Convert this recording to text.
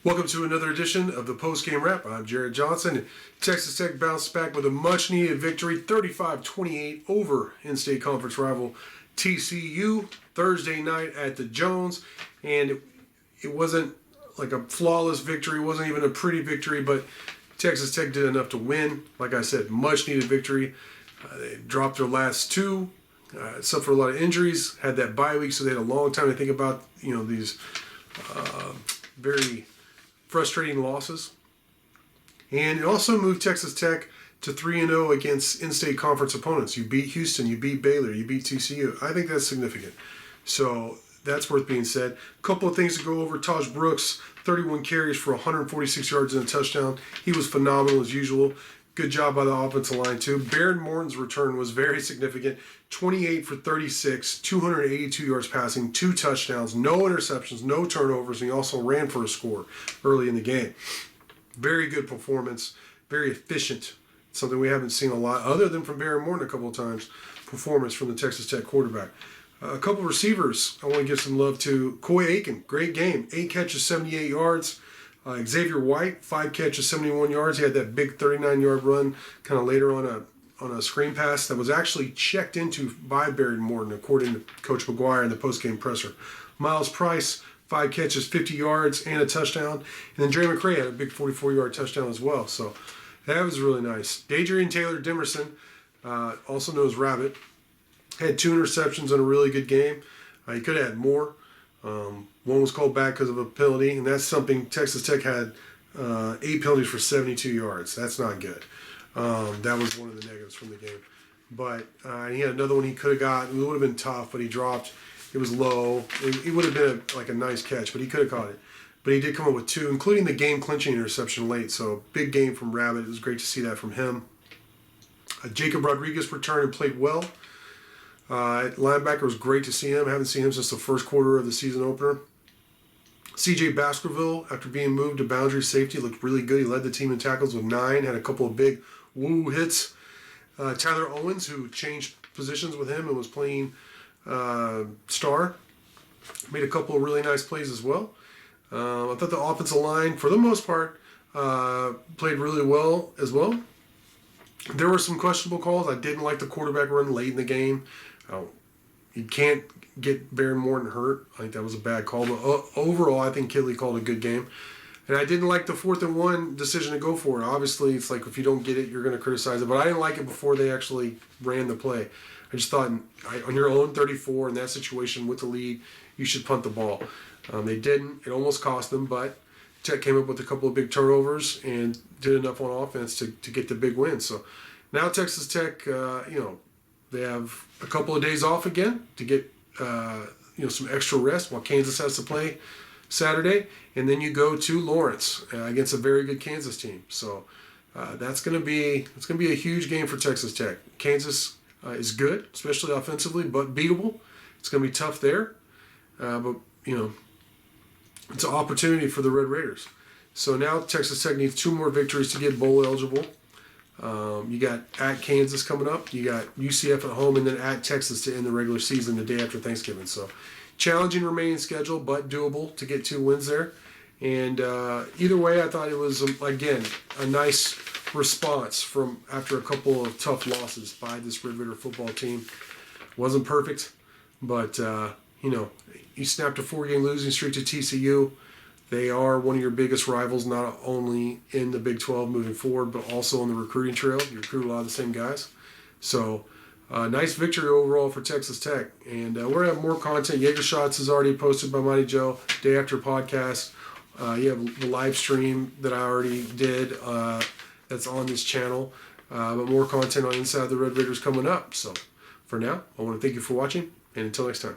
Welcome to another edition of the Postgame Wrap. I'm Jared Johnson. Texas Tech bounced back with a much-needed victory, 35-28 over in-state conference rival TCU Thursday night at the Jones. And it wasn't like a flawless victory. It wasn't even a pretty victory, but Texas Tech did enough to win. Like I said, much-needed victory. They dropped their last two, suffered a lot of injuries, had that bye week, so they had a long time to think about, these very frustrating losses. And it also moved Texas Tech to 3-0 against in-state conference opponents. You beat Houston, you beat Baylor, you beat TCU. I think that's significant. So that's worth being said. A couple of things to go over. Taj Brooks, 31 carries for 146 yards and a touchdown. He was phenomenal as usual. Good job by the offensive line too. Baron Morton's return was very significant. 28 for 36, 282 yards passing, 2 touchdowns, no interceptions, no turnovers, and he also ran for a score early in the game. Very good performance, very efficient. Something we haven't seen a lot, other than from Baron Morton a couple of times, performance from the Texas Tech quarterback. A couple of receivers I want to give some love to. Coy Aiken, great game. 8 catches, 78 yards. Xavier White, 5 catches, 71 yards. He had that big 39-yard run kind of later on a screen pass that was actually checked into by Baron Morton, according to Coach McGuire in the postgame presser. Miles Price, 5 catches, 50 yards, and a touchdown. And then Dre McCray had a big 44-yard touchdown as well. So that was really nice. Dadrian Taylor Dimerson, also known as Rabbit, had 2 interceptions in a really good game. He could have had more. One was called back because of a penalty, and that's something. Texas Tech had 8 penalties for 72 yards. That's not good. That was one of the negatives from the game. But he had another one he could have got. It would have been tough, but he dropped. It was low. It would have been a nice catch, but he could have caught it. But he did come up with 2, including the game-clinching interception late. So big game from Rabbit. It was great to see that from him. Jacob Rodriguez returned and played well. At linebacker, was great to see him. I haven't seen him since the first quarter of the season opener. CJ Baskerville, after being moved to boundary safety, looked really good. He led the team in tackles with 9, had a couple of big woo hits. Tyler Owens, who changed positions with him and was playing star, made a couple of really nice plays as well. I thought the offensive line, for the most part, played really well as well. There were some questionable calls. I didn't like the quarterback run late in the game. You can't get Baron Morton hurt. I think that was a bad call. But overall, I think Kidley called a good game. And I didn't like the 4th and 1 decision to go for it. Obviously, it's like if you don't get it, you're going to criticize it. But I didn't like it before they actually ran the play. I just thought on your own 34 in that situation with the lead, you should punt the ball. They didn't. It almost cost them, but Tech came up with a couple of big turnovers and did enough on offense to get the big win. So now Texas Tech, they have a couple of days off again to get some extra rest while Kansas has to play Saturday, and then you go to Lawrence against a very good Kansas team. So it's going to be a huge game for Texas Tech. Kansas is good, especially offensively, but beatable. It's going to be tough there, but it's an opportunity for the Red Raiders. So now Texas Tech needs 2 more victories to get bowl eligible. You got at Kansas coming up. You got UCF at home, and then at Texas to end the regular season the day after Thanksgiving. So challenging remaining schedule, but doable to get 2 wins there. And either way, I thought it was, again, a nice response from after a couple of tough losses by this Red Raider football team. Wasn't perfect, but, you snapped a 4-game losing streak to TCU. They are one of your biggest rivals, not only in the Big 12 moving forward, but also on the recruiting trail. You recruit a lot of the same guys. So, nice victory overall for Texas Tech. And we're going to have more content. Jaeger Shots is already posted by Mighty Joe, day after podcast. You have the live stream that I already did that's on this channel. But more content on Inside the Red Raiders coming up. So, for now, I want to thank you for watching, and until next time.